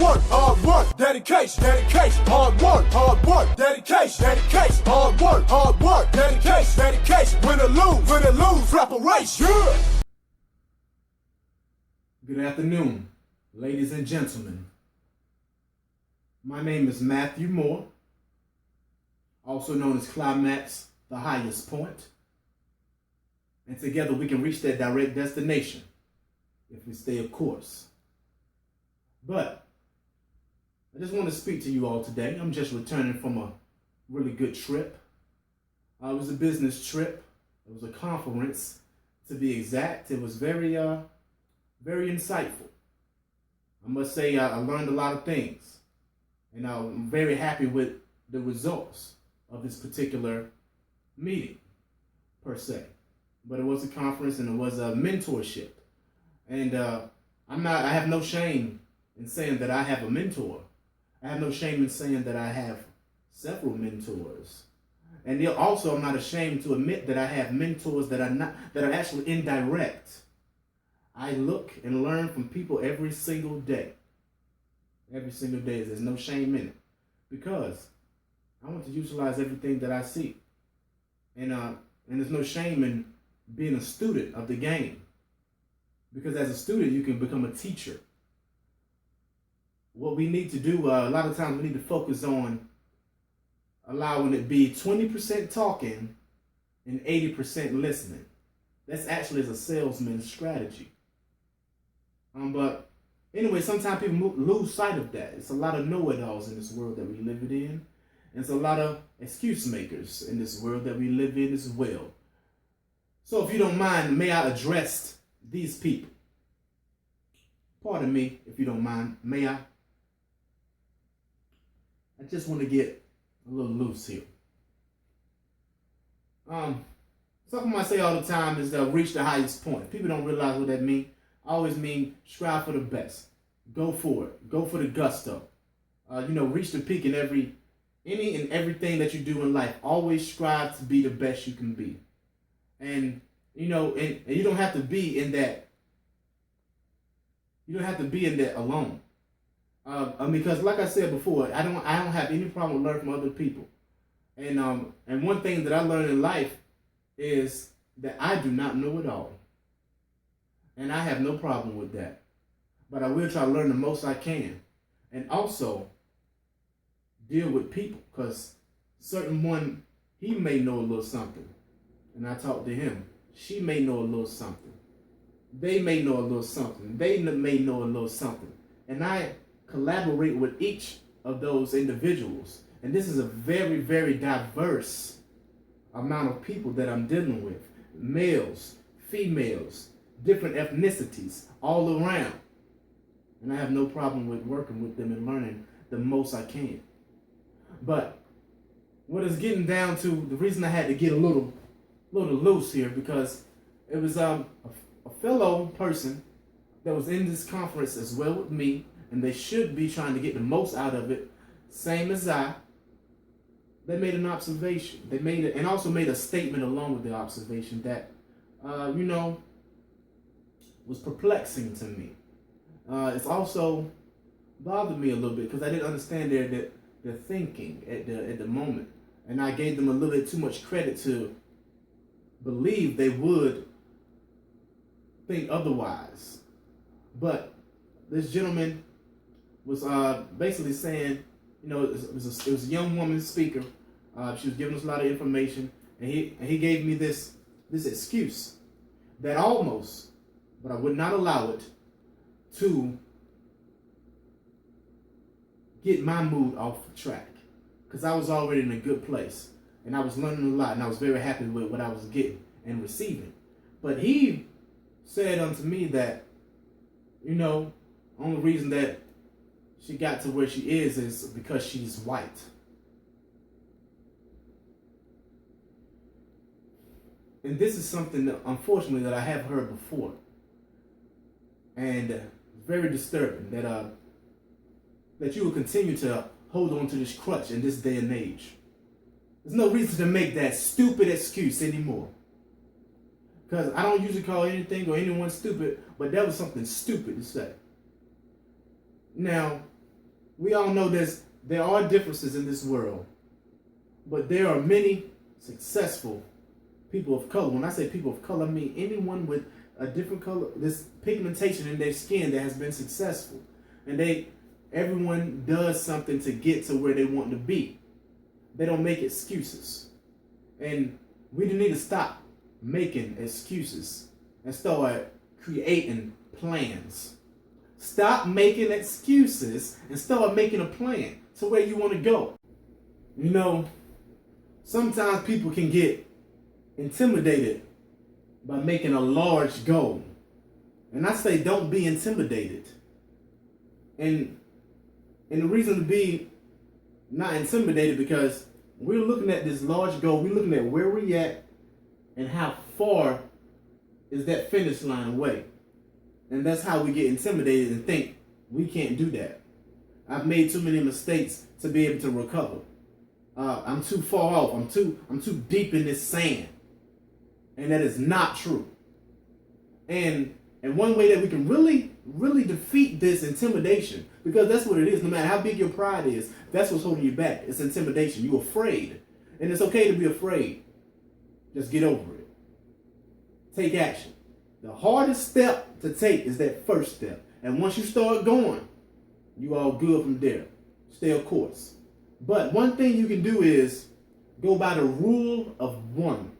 hard work, dedication, hard work, dedication, win or lose, preparation. Yeah. Good afternoon, ladies and gentlemen. My name is Matthew Moore, also known as Kli-Max, the highest point. And together we can reach that direct destination if we stay of course. But I just want to speak to you all today. I'm just returning from a really good trip. It was a business trip. It was a conference, to be exact. It was very insightful. I must say I learned a lot of things. And I'm very happy with the results of this particular meeting, per se. But it was a conference and it was a mentorship. And I have no shame in saying that I have a mentor. I have no shame in saying that I have several mentors. And also I'm not ashamed to admit that I have mentors that are actually indirect. I look and learn from people every single day. Every single day. There's no shame in it. Because I want to utilize everything that I see. And there's no shame in being a student of the game. Because as a student, you can become a teacher. What we need to do, a lot of times we need to focus on allowing it be 20% talking and 80% listening. That's actually as a salesman's strategy. But anyway, sometimes people lose sight of that. It's a lot of know-it-alls in this world that we live in. And it's a lot of excuse makers in this world that we live in as well. So if you don't mind, may I address these people? Pardon me, if you don't mind, may I? I just want to get a little loose here. Something I say all the time is reach the highest point. People don't realize what that means. I always mean strive for the best. Go for it. Go for the gusto. Reach the peak in any and everything that you do in life. Always strive to be the best you can be. And you don't have to be in that. You don't have to be in that alone. Because like I said before, I don't have any problem learning from other people. And one thing that I learned in life is that I do not know it all. And I have no problem with that. But I will try to learn the most I can. And also deal with people. Because certain one, he may know a little something. And I talk to him. She may know a little something. They may know a little something. They may know a little something. And I collaborate with each of those individuals. And this is a very, very diverse amount of people that I'm dealing with. Males, females, different ethnicities, all around. And I have no problem with working with them and learning the most I can. But what is getting down to, the reason I had to get a little loose here, because it was a fellow person that was in this conference as well with me, and they should be trying to get the most out of it, same as I. They made an observation. They made it, and also made a statement along with the observation that, was perplexing to me. It's also bothered me a little bit because I didn't understand their thinking at the moment, and I gave them a little bit too much credit to believe they would think otherwise. But this gentleman was basically saying, it was a young woman speaker. She was giving us a lot of information, and he gave me this excuse that almost, but I would not allow it to get my mood off track, because I was already in a good place, and I was learning a lot, and I was very happy with what I was getting and receiving. But he said unto me that, only reason that she got to where she is because she's white. And this is something that, unfortunately, that I have heard before. And it's very disturbing that you will continue to hold on to this crutch in this day and age. There's no reason to make that stupid excuse anymore. Because I don't usually call anything or anyone stupid, but that was something stupid to say. Now, We all know there are differences in this world, but there are many successful people of color. When I say people of color, I mean anyone with a different color, this pigmentation in their skin that has been successful. And everyone does something to get to where they want to be. They don't make excuses. And we need to stop making excuses and start creating plans. Stop making excuses and start making a plan to where you want to go. You know, sometimes people can get intimidated by making a large goal. And I say don't be intimidated. And the reason to be not intimidated, because we're looking at this large goal, we're looking at where we're at and how far is that finish line away. And that's how we get intimidated and think we can't do that. I've made too many mistakes to be able to recover. I'm too far off. I'm too deep in this sand. And that is not true. And one way that we can really, really defeat this intimidation, because that's what it is, no matter how big your pride is, that's what's holding you back. It's intimidation. You're afraid. And it's okay to be afraid. Just get over it. Take action. The hardest step to take is that first step. And once you start going, you all good from there. Stay of course. But one thing you can do is go by the rule of one.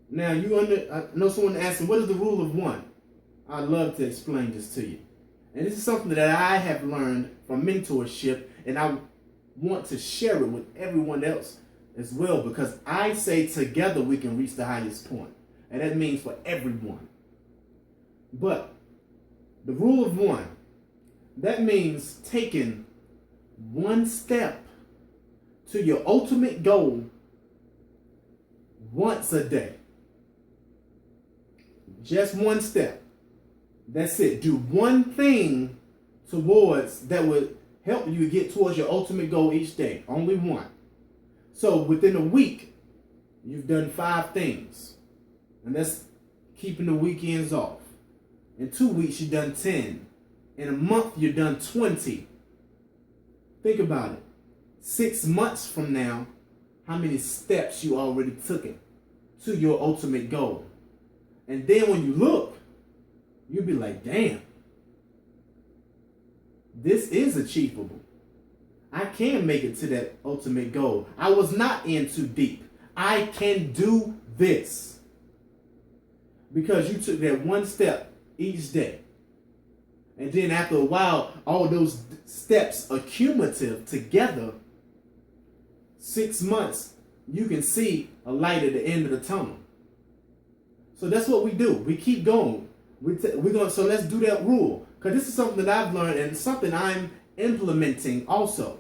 Now, I know someone asking, what is the rule of one? I'd love to explain this to you. And this is something that I have learned from mentorship, and I want to share it with everyone else as well, because I say together we can reach the highest point. And that means for everyone. But the rule of one, that means taking one step to your ultimate goal once a day. Just one step. That's it. Do one thing towards that would help you get towards your ultimate goal each day. Only one. So within a week, you've done 5 things. And that's keeping the weekends off. In 2 weeks, you've done 10. In a month, you've done 20. Think about it. 6 months from now, how many steps you already took it to your ultimate goal. And then when you look, you'll be like, damn, this is achievable. I can make it to that ultimate goal. I was not in too deep. I can do this. Because you took that one step each day. And then after a while, all those steps are cumulative together. 6 months, you can see a light at the end of the tunnel. So that's what we do. We keep going. So let's do that rule. Because this is something that I've learned and something I'm implementing also.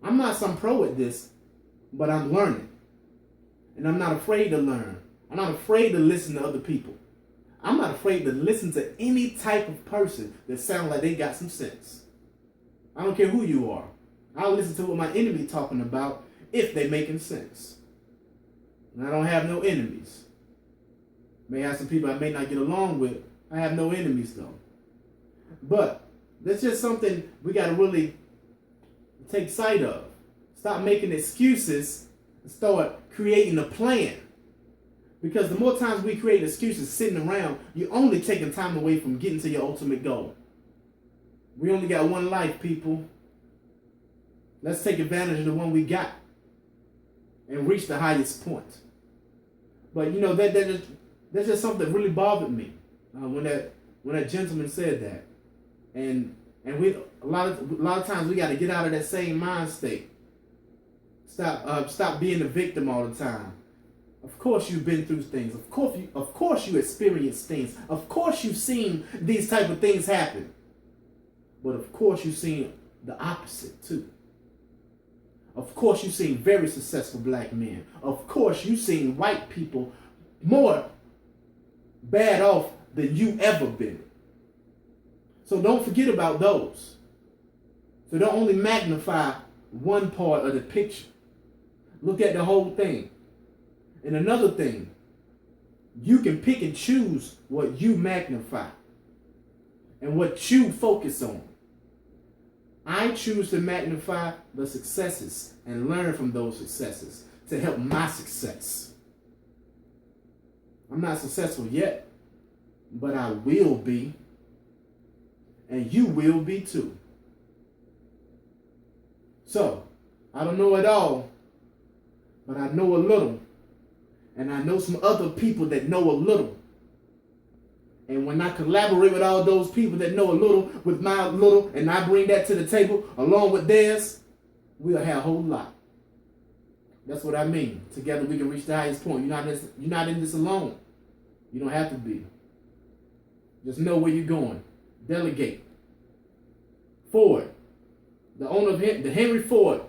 I'm not some pro at this, but I'm learning. And I'm not afraid to learn. I'm not afraid to listen to other people. I'm not afraid to listen to any type of person that sounds like they got some sense. I don't care who you are. I'll listen to what my enemy talking about if they making sense. And I don't have no enemies. May have some people I may not get along with. I have no enemies though. But that's just something we got to really take sight of. Stop making excuses and start creating a plan. Because the more times we create excuses sitting around, you're only taking time away from getting to your ultimate goal. We only got one life, people. Let's take advantage of the one we got and reach the highest point. But you know, that's just something that really bothered me when that gentleman said that. And we a lot of times we got to get out of that same mind state. Stop being the victim all the time. Of course you've been through things. Of course you experienced things. Of course you've seen these type of things happen. But of course you've seen the opposite too. Of course you've seen very successful black men. Of course you've seen white people more bad off than you ever been. So don't forget about those. So don't only magnify one part of the picture. Look at the whole thing. And another thing, you can pick and choose what you magnify and what you focus on. I choose to magnify the successes and learn from those successes to help my success. I'm not successful yet, but I will be, and you will be too. So, I don't know it all, but I know a little, and I know some other people that know a little. And when I collaborate with all those people that know a little with my little, and I bring that to the table along with theirs, we'll have a whole lot. That's what I mean. Together we can reach the highest point. You're not in this alone. You don't have to be. Just know where you're going. Delegate. Ford, the owner of the Henry Ford,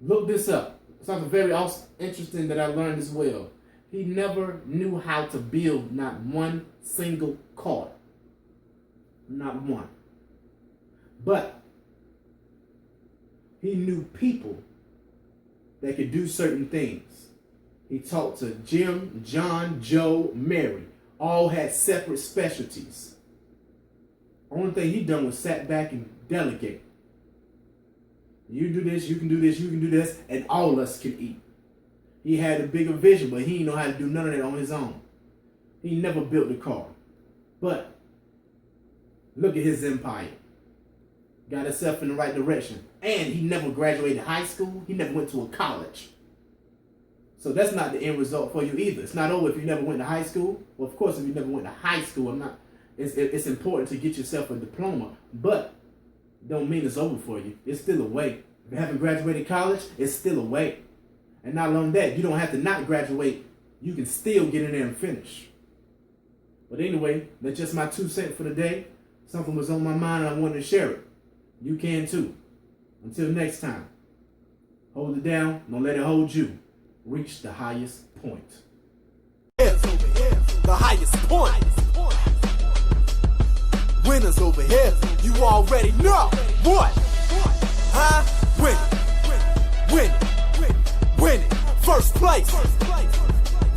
look this up. Something very interesting that I learned as well. He never knew how to build not one single car. Not one. But he knew people that could do certain things. He talked to Jim, John, Joe, Mary. All had separate specialties. Only thing he done was sat back and delegate. You do this, you can do this, you can do this, and all of us can eat. He had a bigger vision, but he didn't know how to do none of that on his own. He never built a car. But look at his empire. Got himself in the right direction. And he never graduated high school. He never went to a college. So that's not the end result for you either. It's not over if you never went to high school. Well, of course, if you never went to high school, it's important to get yourself a diploma. But don't mean it's over for you. It's still a way. If you haven't graduated college, it's still a way. And not only that, you don't have to not graduate. You can still get in there and finish. But anyway, that's just my 2 cents for the day. Something was on my mind and I wanted to share it. You can too. Until next time, hold it down. Don't let it hold you. Reach the highest point. The highest point. Winners over here. You already know what? Huh? Win. First place.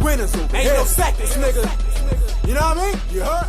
Winners over here. Ain't no seconds, nigga. You know what I mean? You heard?